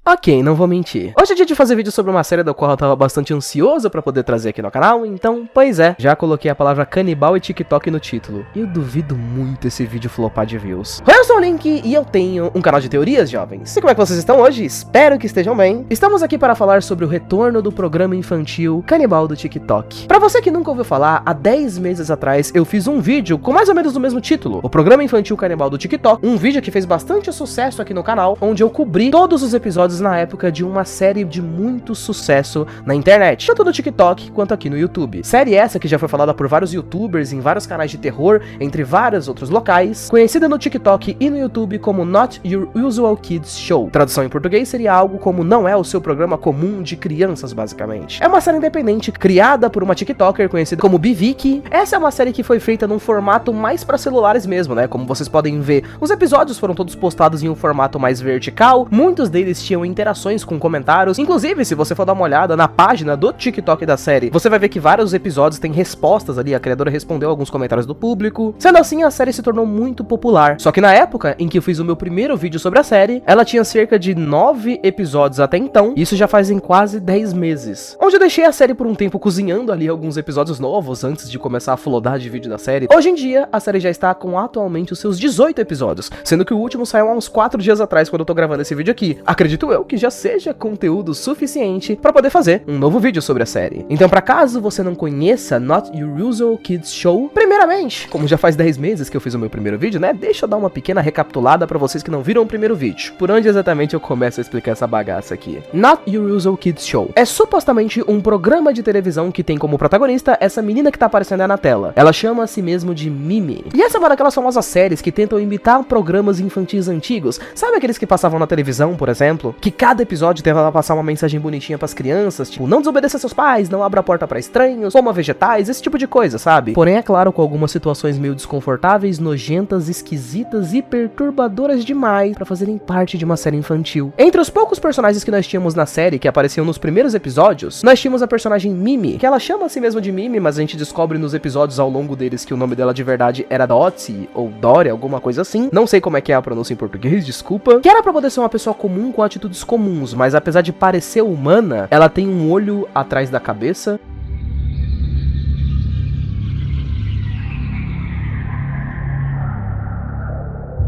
Ok, não vou mentir. Hoje é dia de fazer vídeo sobre uma série da qual eu tava bastante ansioso pra poder trazer aqui no canal, então, pois é, já coloquei a palavra canibal e TikTok no título. Eu duvido muito esse vídeo flopar de views. Eu sou o Link e eu tenho um canal de teorias, jovens. E como é que vocês estão hoje? Espero que estejam bem. Estamos aqui para falar sobre o retorno do programa infantil Canibal do TikTok. Pra você que nunca ouviu falar, há 10 meses atrás eu fiz um vídeo com mais ou menos o mesmo título, o programa infantil Canibal do TikTok, um vídeo que fez bastante sucesso aqui no canal, onde eu cobri todos os episódios na época de uma série de muito sucesso na internet, tanto no TikTok quanto aqui no YouTube. Série essa que já foi falada por vários youtubers em vários canais de terror, entre vários outros locais, conhecida no TikTok e no YouTube como Not Your Usual Kids Show. Tradução em português seria algo como não é o seu programa comum de crianças, basicamente. É uma série independente criada por uma TikToker conhecida como Biviki. Essa é uma série que foi feita num formato mais para celulares mesmo, né? Como vocês podem ver, os episódios foram todos postados em um formato mais vertical, muitos deles tinham interações com comentários. Inclusive, se você for dar uma olhada na página do TikTok da série, você vai ver que vários episódios têm respostas ali, a criadora respondeu alguns comentários do público. Sendo assim, a série se tornou muito popular. Só que na época em que eu fiz o meu primeiro vídeo sobre a série, ela tinha cerca de 9 episódios até então, e isso já fazem quase 10 meses. Onde eu deixei a série por um tempo cozinhando ali alguns episódios novos antes de começar a flodar de vídeo da série. Hoje em dia, a série já está com atualmente os seus 18 episódios, sendo que o último saiu há uns 4 dias atrás quando eu tô gravando esse vídeo aqui. Acredito eu que já seja conteúdo suficiente para poder fazer um novo vídeo sobre a série. Então, para caso você não conheça Not Your Usual Kids Show, primeiramente, como já faz 10 meses que eu fiz o meu primeiro vídeo, né, deixa eu dar uma pequena recapitulada para vocês que não viram o primeiro vídeo. Por onde exatamente eu começo a explicar essa bagaça aqui? Not Your Usual Kids Show é supostamente um programa de televisão que tem como protagonista essa menina que tá aparecendo aí na tela. Ela chama a si mesmo de Mimi. E essa é uma daquelas famosas séries que tentam imitar programas infantis antigos. Sabe aqueles que passavam na televisão, por exemplo? Que cada episódio tentava passar uma mensagem bonitinha pras crianças, tipo, não desobedeça seus pais, não abra a porta pra estranhos, coma vegetais, esse tipo de coisa, sabe? Porém, é claro, com algumas situações meio desconfortáveis, nojentas, esquisitas e perturbadoras demais pra fazerem parte de uma série infantil. Entre os poucos personagens que nós tínhamos na série, que apareciam nos primeiros episódios, nós tínhamos a personagem Mimi, que ela chama a si mesma de Mimi, mas a gente descobre nos episódios ao longo deles que o nome dela de verdade era Dottie, ou Dory, alguma coisa assim. Não sei como é que é a pronúncia em português, desculpa. Que era pra poder ser uma pessoa comum com atitudes comuns, mas apesar de parecer humana, ela tem um olho atrás da cabeça.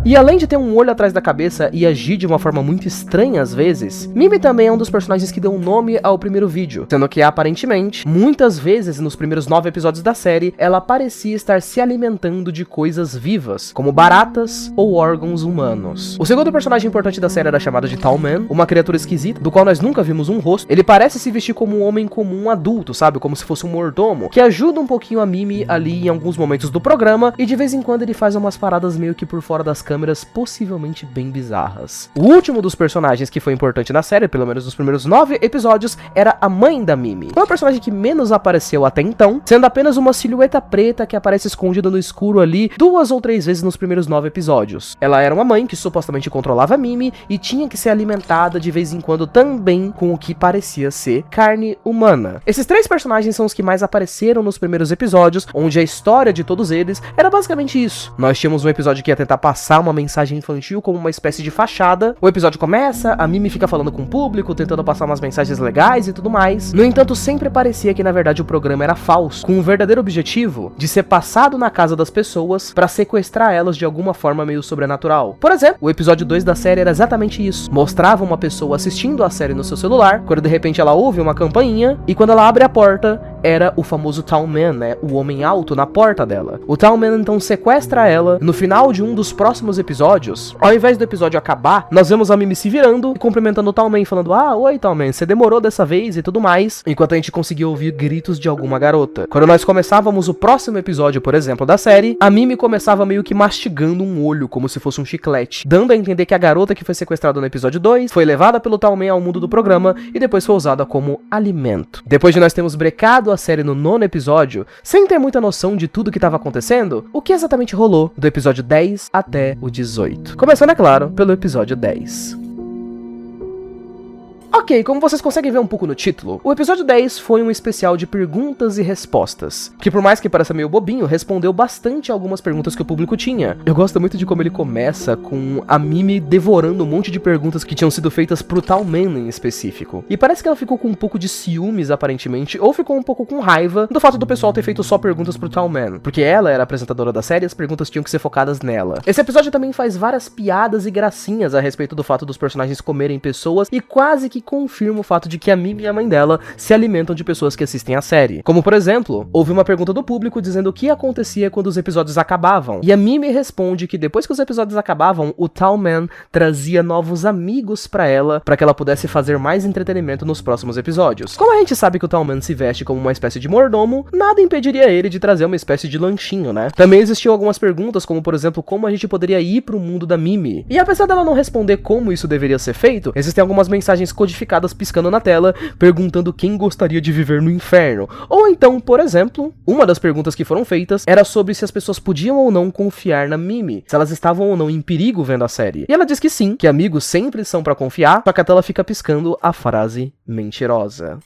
E além de ter um olho atrás da cabeça e agir de uma forma muito estranha às vezes, Mimi também é um dos personagens que deu um nome ao primeiro vídeo, sendo que aparentemente, muitas vezes nos primeiros 9 episódios da série, ela parecia estar se alimentando de coisas vivas, como baratas ou órgãos humanos. O segundo personagem importante da série era chamado de Tall Man, uma criatura esquisita, do qual nós nunca vimos um rosto. Ele parece se vestir como um homem comum adulto, sabe? Como se fosse um mordomo, que ajuda um pouquinho a Mimi ali em alguns momentos do programa, e de vez em quando ele faz umas paradas meio que por fora das câmeras, possivelmente bem bizarras. O último dos personagens que foi importante na série, pelo menos nos primeiros 9 episódios, era a mãe da Mimi. Foi a personagem que menos apareceu até então, sendo apenas uma silhueta preta que aparece escondida no escuro ali 2 ou 3 vezes nos primeiros 9 episódios. Ela era uma mãe que supostamente controlava a Mimi e tinha que ser alimentada de vez em quando também com o que parecia ser carne humana. Esses 3 personagens são os que mais apareceram nos primeiros episódios, onde a história de todos eles era basicamente isso. Nós tínhamos um episódio que ia tentar passar uma mensagem infantil como uma espécie de fachada. O episódio começa, a Mimi fica falando com o público, tentando passar umas mensagens legais e tudo mais. No entanto, sempre parecia que na verdade o programa era falso, com o verdadeiro objetivo de ser passado na casa das pessoas para sequestrar elas de alguma forma meio sobrenatural. Por exemplo, o episódio 2 da série era exatamente isso. Mostrava uma pessoa assistindo a série no seu celular, quando de repente ela ouve uma campainha, e quando ela abre a porta, era o famoso Tall Man, né? O homem alto na porta dela. O Tall Man então sequestra ela. No final de um dos próximos episódios, ao invés do episódio acabar, nós vemos a Mimi se virando e cumprimentando o Tall Man, falando: ah, oi Tall Man, você demorou dessa vez e tudo mais, enquanto a gente conseguia ouvir gritos de alguma garota. Quando nós começávamos o próximo episódio, por exemplo, da série, a Mimi começava meio que mastigando um olho, como se fosse um chiclete, dando a entender que a garota que foi sequestrada no episódio 2 foi levada pelo Tall Man ao mundo do programa e depois foi usada como alimento. Depois de nós termos brecado a série no 9º episódio, sem ter muita noção de tudo que estava acontecendo, o que exatamente rolou do episódio 10 até o 18. Começando, é claro, pelo episódio 10. Ok, como vocês conseguem ver um pouco no título, o episódio 10 foi um especial de perguntas e respostas, que por mais que pareça meio bobinho, respondeu bastante a algumas perguntas que o público tinha. Eu gosto muito de como ele começa com a Mimi devorando um monte de perguntas que tinham sido feitas pro Tall Man em específico. E parece que ela ficou com um pouco de ciúmes, aparentemente, ou ficou um pouco com raiva do fato do pessoal ter feito só perguntas pro Tall Man, porque ela era a apresentadora da série e as perguntas tinham que ser focadas nela. Esse episódio também faz várias piadas e gracinhas a respeito do fato dos personagens comerem pessoas e quase que confirma o fato de que a Mimi e a mãe dela se alimentam de pessoas que assistem a série. Como, por exemplo, houve uma pergunta do público dizendo o que acontecia quando os episódios acabavam, e a Mimi responde que depois que os episódios acabavam, o Tall Man trazia novos amigos pra ela, pra que ela pudesse fazer mais entretenimento nos próximos episódios. Como a gente sabe que o Tall Man se veste como uma espécie de mordomo, nada impediria ele de trazer uma espécie de lanchinho, né? Também existiam algumas perguntas, como por exemplo, como a gente poderia ir pro mundo da Mimi. E apesar dela não responder como isso deveria ser feito, existem algumas mensagens codificadas piscando na tela, perguntando quem gostaria de viver no inferno. Ou então, por exemplo, uma das perguntas que foram feitas era sobre se as pessoas podiam ou não confiar na Mimi, se elas estavam ou não em perigo vendo a série. E ela diz que sim, que amigos sempre são pra confiar, só que a tela fica piscando a frase mentirosa.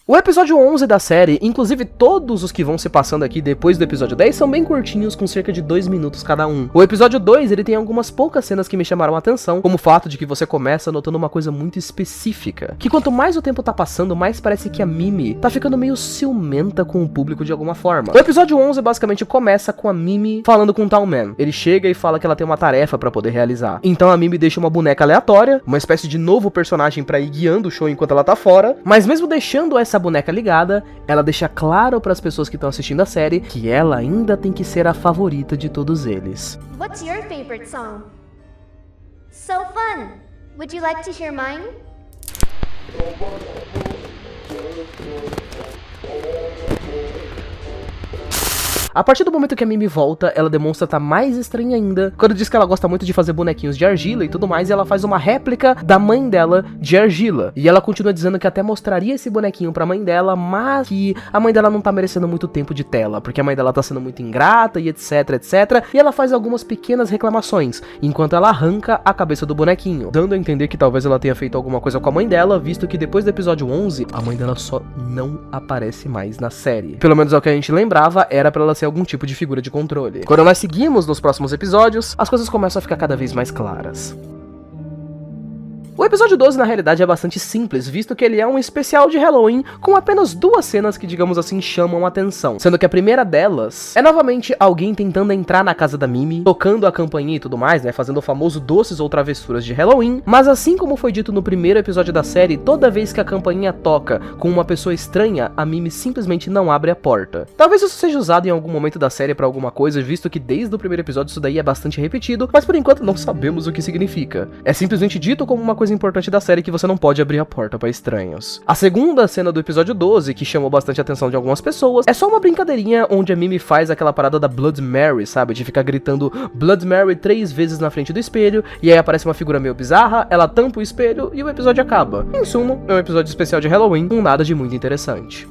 O episódio 11 da série, inclusive todos os que vão se passando aqui depois do episódio 10, são bem curtinhos, com cerca de 2 minutos cada um. O episódio 2, ele tem algumas poucas cenas que me chamaram a atenção, como o fato de que você começa notando uma coisa muito específica, que quanto mais o tempo tá passando, mais parece que a Mimi tá ficando meio ciumenta com o público de alguma forma. O episódio 11 basicamente começa com a Mimi falando com o Tall Man. Ele chega e fala que ela tem uma tarefa pra poder realizar. Então a Mimi deixa uma boneca aleatória, uma espécie de novo personagem pra ir guiando o show enquanto ela tá fora, mas mesmo deixando essa boneca ligada, ela deixa claro para as pessoas que estão assistindo a série que ela ainda tem que ser a favorita de todos eles. What's your favorite song? So fun! Would you like to hear mine? A partir do momento que a Mimi volta, ela demonstra estar mais estranha ainda, quando diz que ela gosta muito de fazer bonequinhos de argila e tudo mais, e ela faz uma réplica da mãe dela de argila. E ela continua dizendo que até mostraria esse bonequinho pra mãe dela, mas que a mãe dela não tá merecendo muito tempo de tela, porque a mãe dela tá sendo muito ingrata e etc, etc. E ela faz algumas pequenas reclamações, enquanto ela arranca a cabeça do bonequinho, dando a entender que talvez ela tenha feito alguma coisa com a mãe dela, visto que depois do episódio 11, a mãe dela só não aparece mais na série. Pelo menos é o que a gente lembrava, era pra ela ser algum tipo de figura de controle. Quando nós seguimos nos próximos episódios, as coisas começam a ficar cada vez mais claras. O episódio 12, na realidade, é bastante simples, visto que ele é um especial de Halloween com apenas 2 cenas que, digamos assim, chamam a atenção. Sendo que a primeira delas é novamente alguém tentando entrar na casa da Mimi, tocando a campainha e tudo mais, né, fazendo o famoso doces ou travessuras de Halloween. Mas assim como foi dito no primeiro episódio da série, toda vez que a campainha toca com uma pessoa estranha, a Mimi simplesmente não abre a porta. Talvez isso seja usado em algum momento da série pra alguma coisa, visto que desde o primeiro episódio isso daí é bastante repetido, mas por enquanto não sabemos o que significa. É simplesmente dito como uma coisa importante da série que você não pode abrir a porta para estranhos. A segunda cena do episódio 12, que chamou bastante a atenção de algumas pessoas, é só uma brincadeirinha onde a Mimi faz aquela parada da Blood Mary, sabe? De ficar gritando Blood Mary 3 vezes na frente do espelho, e aí aparece uma figura meio bizarra, ela tampa o espelho e o episódio acaba. Em suma, é um episódio especial de Halloween com nada de muito interessante.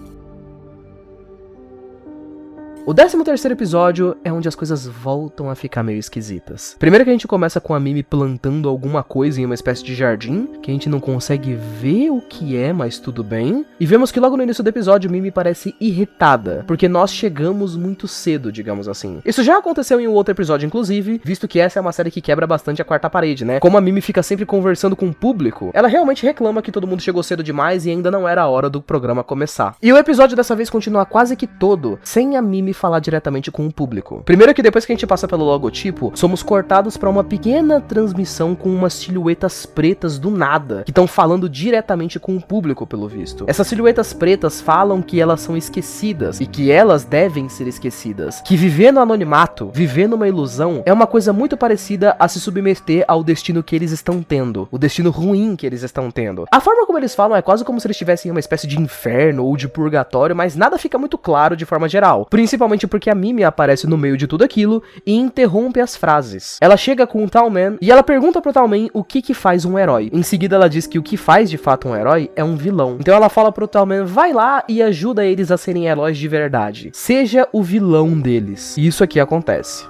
O 13º episódio é onde as coisas voltam a ficar meio esquisitas. Primeiro que a gente começa com a Mimi plantando alguma coisa em uma espécie de jardim, que a gente não consegue ver o que é, mas tudo bem. E vemos que logo no início do episódio, Mimi parece irritada, porque nós chegamos muito cedo, digamos assim. Isso já aconteceu em um outro episódio, inclusive, visto que essa é uma série que quebra bastante a quarta parede, né? Como a Mimi fica sempre conversando com o público, ela realmente reclama que todo mundo chegou cedo demais e ainda não era a hora do programa começar. E o episódio dessa vez continua quase que todo sem a Mimi falar diretamente com o público. Primeiro que depois que a gente passa pelo logotipo, somos cortados para uma pequena transmissão com umas silhuetas pretas do nada, que estão falando diretamente com o público, pelo visto. Essas silhuetas pretas falam que elas são esquecidas e que elas devem ser esquecidas. Que viver no anonimato, viver numa ilusão, é uma coisa muito parecida a se submeter ao destino que eles estão tendo, o destino ruim que eles estão tendo. A forma como eles falam é quase como se eles estivessem em uma espécie de inferno ou de purgatório, mas nada fica muito claro de forma geral. Principalmente porque a Mimi aparece no meio de tudo aquilo e interrompe as frases. Ela chega com o Tall Man e ela pergunta pro Tall Man o que faz um herói. Em seguida ela diz que o que faz de fato um herói é um vilão. Então ela fala pro Tall Man, vai lá e ajuda eles a serem heróis de verdade. Seja o vilão deles. E isso aqui acontece.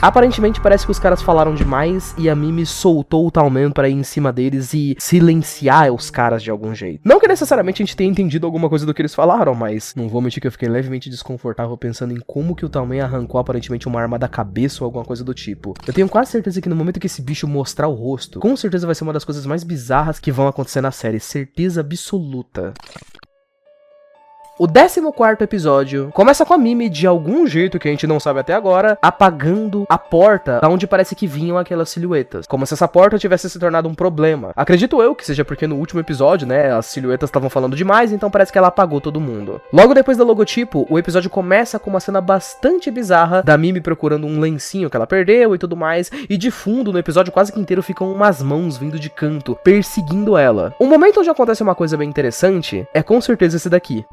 Aparentemente parece que os caras falaram demais e a Mimi soltou o Tallman pra ir em cima deles e silenciar os caras de algum jeito. Não que necessariamente a gente tenha entendido alguma coisa do que eles falaram, mas não vou mentir que eu fiquei levemente desconfortável pensando em como que o Tallman arrancou aparentemente uma arma da cabeça ou alguma coisa do tipo. Eu tenho quase certeza que no momento que esse bicho mostrar o rosto, com certeza vai ser uma das coisas mais bizarras que vão acontecer na série, certeza absoluta. O 14º episódio começa com a Mimi, de algum jeito que a gente não sabe até agora, apagando a porta da onde parece que vinham aquelas silhuetas. Como se essa porta tivesse se tornado um problema. Acredito eu que seja porque no último episódio, né, as silhuetas estavam falando demais, então parece que ela apagou todo mundo. Logo depois do logotipo, o episódio começa com uma cena bastante bizarra da Mimi procurando um lencinho que ela perdeu e tudo mais, e de fundo, no episódio quase que inteiro, ficam umas mãos vindo de canto, perseguindo ela. Um momento onde acontece uma coisa bem interessante é com certeza esse daqui.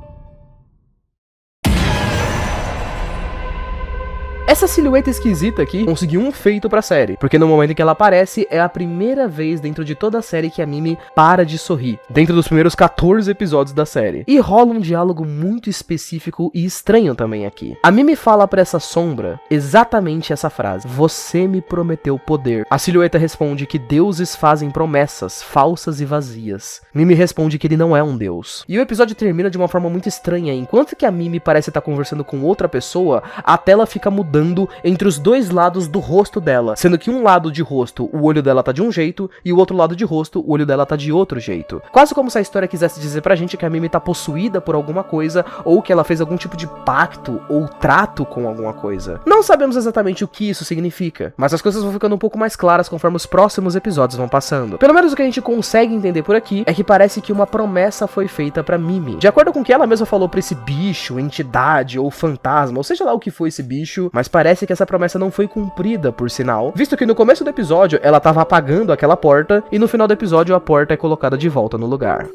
Essa silhueta esquisita aqui conseguiu um feito pra série, porque no momento em que ela aparece, é a primeira vez dentro de toda a série que a Mimi para de sorrir, dentro dos primeiros 14 episódios da série. E rola um diálogo muito específico e estranho também aqui. A Mimi fala pra essa sombra exatamente essa frase: "Você me prometeu poder." A silhueta responde que deuses fazem promessas falsas e vazias. Mimi responde que ele não é um deus. E o episódio termina de uma forma muito estranha. Enquanto que a Mimi parece estar conversando com outra pessoa, a tela fica mudando entre os dois lados do rosto dela, sendo que um lado de rosto o olho dela tá de um jeito e o outro lado de rosto o olho dela tá de outro jeito. Quase como se a história quisesse dizer pra gente que a Mimi tá possuída por alguma coisa ou que ela fez algum tipo de pacto ou trato com alguma coisa. Não sabemos exatamente o que isso significa, mas as coisas vão ficando um pouco mais claras conforme os próximos episódios vão passando. Pelo menos o que a gente consegue entender por aqui é que parece que uma promessa foi feita pra Mimi. De acordo com o que ela mesma falou pra esse bicho, entidade ou fantasma, ou seja lá o que foi esse bicho, mas parece que essa promessa não foi cumprida, por sinal, visto que no começo do episódio ela tava apagando aquela porta e no final do episódio a porta é colocada de volta no lugar.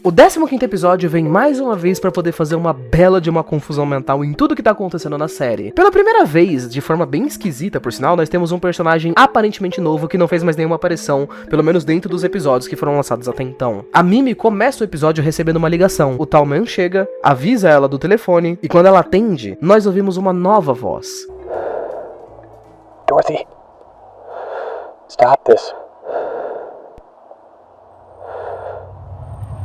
O 15º episódio vem mais uma vez pra poder fazer uma bela de uma confusão mental em tudo que tá acontecendo na série. Pela primeira vez, de forma bem esquisita por sinal, nós temos um personagem aparentemente novo que não fez mais nenhuma aparição, pelo menos dentro dos episódios que foram lançados até então. A Mimi começa o episódio recebendo uma ligação. O Tallman chega, avisa ela do telefone, e quando ela atende, nós ouvimos uma nova voz. Dorothy, stop this.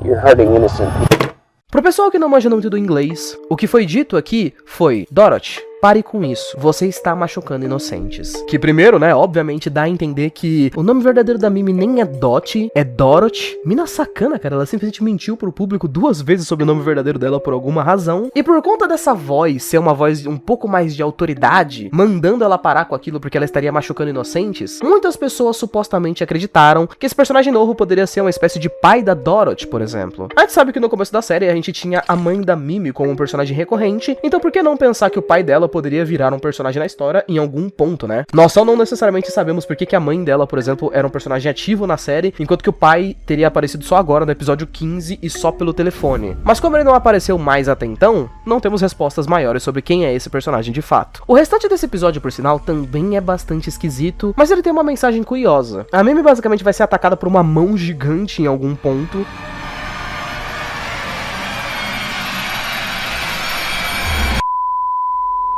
You're hurting innocent people. Pro pessoal que não manja muito do inglês, o que foi dito aqui foi: Dorothy, pare com isso, você está machucando inocentes. Que primeiro, né, obviamente dá a entender que o nome verdadeiro da Mimi nem é Dottie, é Dorothy. Mina sacana, cara, ela simplesmente mentiu pro público 2 vezes sobre o nome verdadeiro dela por alguma razão. E por conta dessa voz ser uma voz um pouco mais de autoridade, mandando ela parar com aquilo porque ela estaria machucando inocentes, muitas pessoas supostamente acreditaram que esse personagem novo poderia ser uma espécie de pai da Dorothy, por exemplo. A gente sabe que no começo da série a gente tinha a mãe da Mimi como um personagem recorrente, então por que não pensar que o pai dela poderia virar um personagem na história em algum ponto, né? Nós só não necessariamente sabemos por que a mãe dela, por exemplo, era um personagem ativo na série, enquanto que o pai teria aparecido só agora no episódio 15 e só pelo telefone. Mas como ele não apareceu mais até então, não temos respostas maiores sobre quem é esse personagem de fato. O restante desse episódio, por sinal, também é bastante esquisito, mas ele tem uma mensagem curiosa. A Mimi basicamente vai ser atacada por uma mão gigante em algum ponto.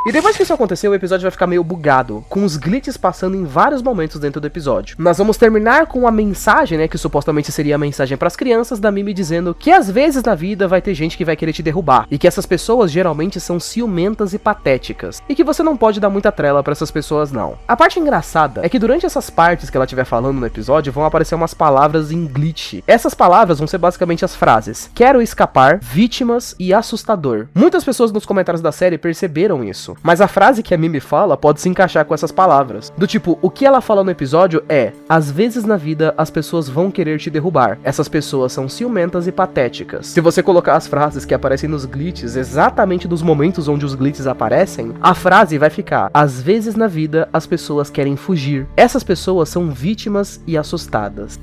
E depois que isso aconteceu, o episódio vai ficar meio bugado, com os glitches passando em vários momentos dentro do episódio. Nós vamos terminar com a mensagem, né, que supostamente seria a mensagem pras crianças, da Mimi dizendo que às vezes na vida vai ter gente que vai querer te derrubar, e que essas pessoas geralmente são ciumentas e patéticas, e que você não pode dar muita trela pra essas pessoas não. A parte engraçada é que durante essas partes que ela estiver falando no episódio, vão aparecer umas palavras em glitch. Essas palavras vão ser basicamente as frases: quero escapar, vítimas e assustador. Muitas pessoas nos comentários da série perceberam isso. Mas a frase que a Mimi fala pode se encaixar com essas palavras. Do tipo, o que ela fala no episódio é: às vezes na vida as pessoas vão querer te derrubar. Essas pessoas são ciumentas e patéticas. Se você colocar as frases que aparecem nos glitches exatamente nos momentos onde os glitches aparecem, a frase vai ficar: às vezes na vida as pessoas querem fugir. Essas pessoas são vítimas e assustadas.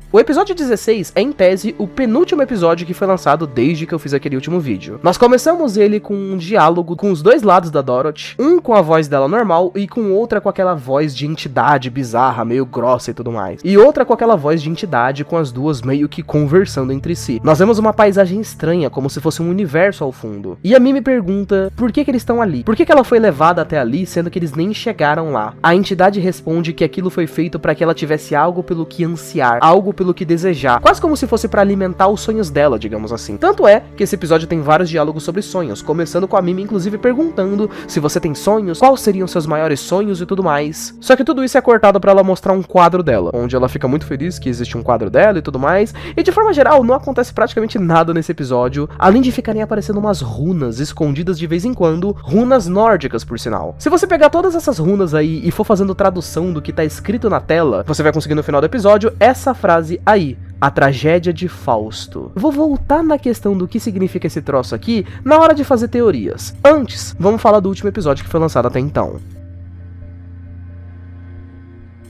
O episódio 16 é, em tese, o penúltimo episódio que foi lançado desde que eu fiz aquele último vídeo. Nós começamos ele com um diálogo com os dois lados da Dorothy, um com a voz dela normal e com outra com aquela voz de entidade bizarra, meio grossa e tudo mais. E outra com aquela voz de entidade com as duas meio que conversando entre si. Nós vemos uma paisagem estranha, como se fosse um universo ao fundo. E a Mimi pergunta por que eles estão ali? Por que ela foi levada até ali, sendo que eles nem chegaram lá? A entidade responde que aquilo foi feito para que ela tivesse algo pelo que ansiar, algo pelo que desejar, quase como se fosse para alimentar os sonhos dela, digamos assim. Tanto é que esse episódio tem vários diálogos sobre sonhos, começando com a Mimi inclusive perguntando se você tem sonhos, quais seriam seus maiores sonhos e tudo mais. Só que tudo isso é cortado para ela mostrar um quadro dela, onde ela fica muito feliz que existe um quadro dela e tudo mais, e de forma geral não acontece praticamente nada nesse episódio, além de ficarem aparecendo umas runas escondidas de vez em quando, runas nórdicas por sinal. Se você pegar todas essas runas aí e for fazendo tradução do que tá escrito na tela, você vai conseguir no final do episódio essa frase aí: a tragédia de Fausto. Vou voltar na questão do que significa esse troço aqui na hora de fazer teorias. Antes, vamos falar do último episódio que foi lançado até então.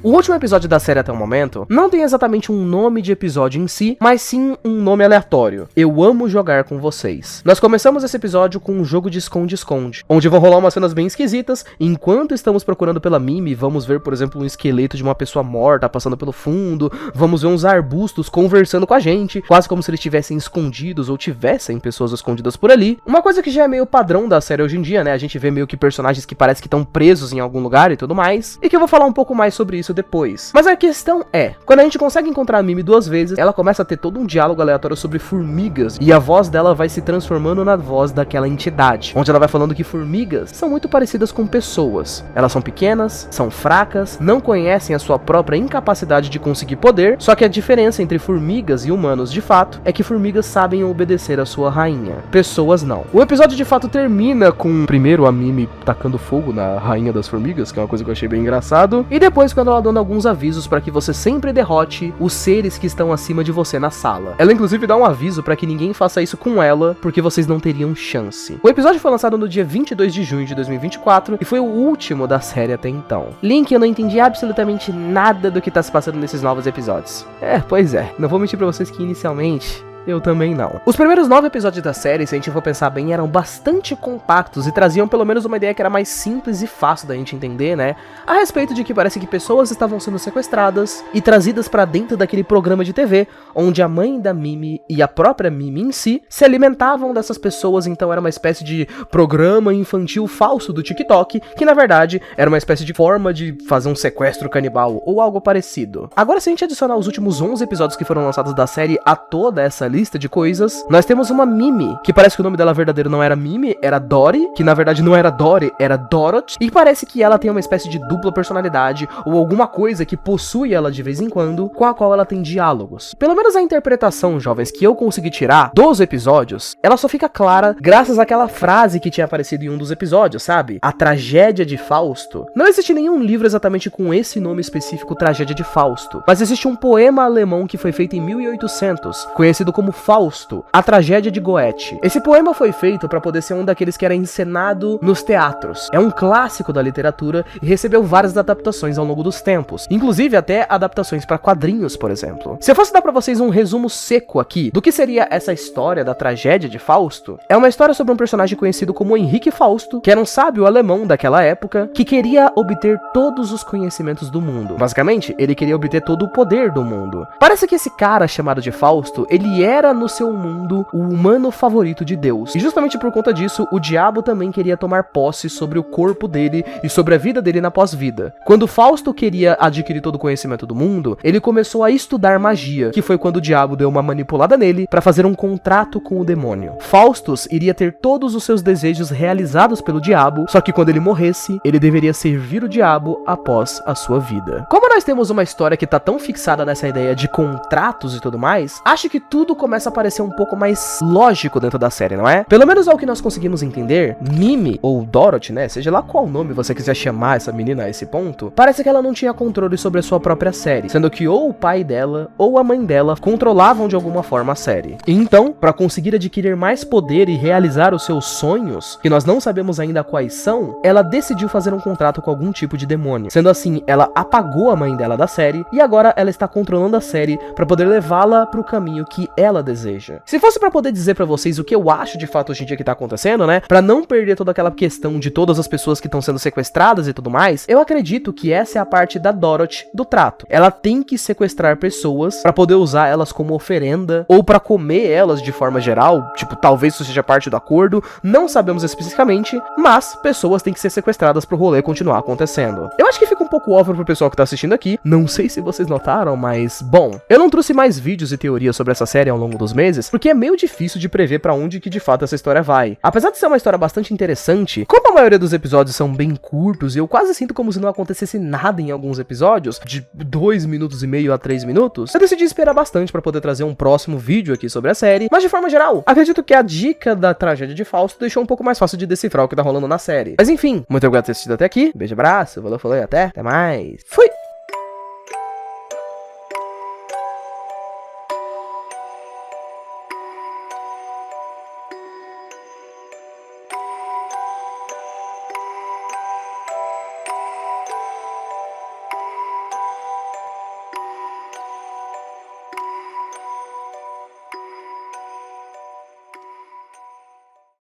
O último episódio da série até o momento não tem exatamente um nome de episódio em si, mas sim um nome aleatório. Eu amo jogar com vocês. Nós começamos esse episódio com um jogo de esconde-esconde, onde vão rolar umas cenas bem esquisitas. Enquanto estamos procurando pela Mimi, vamos ver, por exemplo, um esqueleto de uma pessoa morta passando pelo fundo, vamos ver uns arbustos conversando com a gente, quase como se eles estivessem escondidos ou tivessem pessoas escondidas por ali. Uma coisa que já é meio padrão da série hoje em dia, né? A gente vê meio que personagens que parece que estão presos em algum lugar e tudo mais, e que eu vou falar um pouco mais sobre isso depois. Mas a questão é, quando a gente consegue encontrar a Mimi duas vezes, ela começa a ter todo um diálogo aleatório sobre formigas, e a voz dela vai se transformando na voz daquela entidade, onde ela vai falando que formigas são muito parecidas com pessoas. Elas são pequenas, são fracas, não conhecem a sua própria incapacidade de conseguir poder, só que a diferença entre formigas e humanos de fato é que formigas sabem obedecer a sua rainha, pessoas não. O episódio de fato termina com primeiro a Mimi tacando fogo na rainha das formigas, que é uma coisa que eu achei bem engraçado, e depois quando ela dando alguns avisos para que você sempre derrote os seres que estão acima de você na sala. Ela inclusive dá um aviso para que ninguém faça isso com ela, porque vocês não teriam chance. O episódio foi lançado no dia 22 de junho de 2024 e foi o último da série até então. Link, eu não entendi absolutamente nada do que tá se passando nesses novos episódios. Pois é, não vou mentir pra vocês que inicialmente eu também não. Os primeiros 9 episódios da série, se a gente for pensar bem, eram bastante compactos e traziam pelo menos uma ideia que era mais simples e fácil da gente entender, né? A respeito de que parece que pessoas estavam sendo sequestradas e trazidas pra dentro daquele programa de TV, onde a mãe da Mimi e a própria Mimi em si se alimentavam dessas pessoas, então era uma espécie de programa infantil falso do TikTok, que na verdade era uma espécie de forma de fazer um sequestro canibal ou algo parecido. Agora, se a gente adicionar os últimos 11 episódios que foram lançados da série a toda essa lista de coisas, nós temos uma Mimi, que parece que o nome dela verdadeiro não era Mimi, era Dory, que na verdade não era Dory, era Dorothy, e parece que ela tem uma espécie de dupla personalidade, ou alguma coisa que possui ela de vez em quando, com a qual ela tem diálogos. Pelo menos a interpretação, jovens, que eu consegui tirar dos episódios, ela só fica clara graças àquela frase que tinha aparecido em um dos episódios, sabe? A tragédia de Fausto. Não existe nenhum livro exatamente com esse nome específico, Tragédia de Fausto, mas existe um poema alemão que foi feito em 1800, conhecido como Fausto, a tragédia de Goethe. Esse poema foi feito para poder ser um daqueles que era encenado nos teatros. É um clássico da literatura e recebeu várias adaptações ao longo dos tempos, inclusive até adaptações para quadrinhos, por exemplo. Se eu fosse dar para vocês um resumo seco aqui do que seria essa história da tragédia de Fausto, é uma história sobre um personagem conhecido como Henrique Fausto, que era um sábio alemão daquela época, que queria obter todos os conhecimentos do mundo. Basicamente, ele queria obter todo o poder do mundo. Parece que esse cara chamado de Fausto, ele era no seu mundo o humano favorito de Deus. E justamente por conta disso, o diabo também queria tomar posse sobre o corpo dele e sobre a vida dele na pós-vida. Quando Fausto queria adquirir todo o conhecimento do mundo, ele começou a estudar magia, que foi quando o diabo deu uma manipulada nele para fazer um contrato com o demônio. Faustus iria ter todos os seus desejos realizados pelo diabo, só que quando ele morresse, ele deveria servir o diabo após a sua vida. Como nós temos uma história que tá tão fixada nessa ideia de contratos e tudo mais, acho que tudo começa a parecer um pouco mais lógico dentro da série, não é? Pelo menos ao que nós conseguimos entender, Mimi, ou Dorothy, né, seja lá qual nome você quiser chamar essa menina a esse ponto, parece que ela não tinha controle sobre a sua própria série, sendo que ou o pai dela ou a mãe dela controlavam de alguma forma a série. E então, para conseguir adquirir mais poder e realizar os seus sonhos, que nós não sabemos ainda quais são, ela decidiu fazer um contrato com algum tipo de demônio. Sendo assim, ela apagou a mãe dela da série e agora ela está controlando a série para poder levá-la pro caminho que ela deseja. Se fosse para poder dizer para vocês o que eu acho de fato hoje em dia que tá acontecendo, né, para não perder toda aquela questão de todas as pessoas que estão sendo sequestradas e tudo mais, eu acredito que essa é a parte da Dorothy do trato. Ela tem que sequestrar pessoas para poder usar elas como oferenda ou para comer elas de forma geral, tipo, talvez isso seja parte do acordo, não sabemos especificamente, mas pessoas têm que ser sequestradas pro rolê continuar acontecendo. Eu acho que fica um pouco óbvio pro pessoal que tá assistindo aqui, não sei se vocês notaram, mas, bom, eu não trouxe mais vídeos e teorias sobre essa série ao longo dos meses, porque é meio difícil de prever pra onde que de fato essa história vai. Apesar de ser uma história bastante interessante, como a maioria dos episódios são bem curtos e eu quase sinto como se não acontecesse nada em alguns episódios, de 2 minutos e meio a 3 minutos, eu decidi esperar bastante pra poder trazer um próximo vídeo aqui sobre a série, mas de forma geral, acredito que a dica da tragédia de Fausto deixou um pouco mais fácil de decifrar o que tá rolando na série. Mas enfim, muito obrigado por ter assistido até aqui, beijo, abraço, valeu, falou e até mais. Fui!